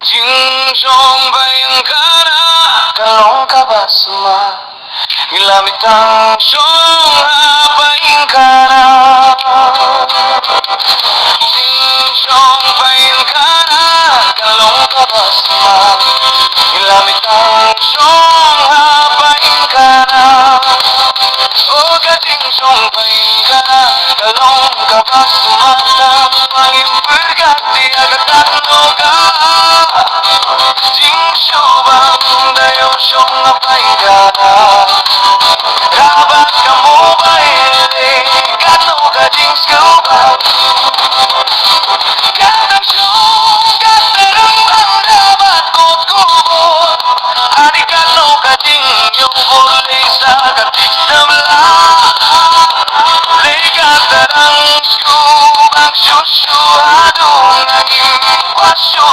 精忠bayang ka na, kalong ka ba suma? Ilamit ang siyong hapain ka na.精忠bayang ka na, kalong ka ba suma? Ilamit ang siyong hapain ka na. O katingsyong bayang ka na, kalong ka ba sumata? Pangimbergati agatano ka. Jingsubang dayo siyong napaigana. Rabat ka mo ba hindi? Kano ka jingsubang? Katang siyong katarang ang rabat ko't kubot. Ari kano ka jing yung huli sa katiksamla. Lekatarang skubang susuhadong ang iwasyo.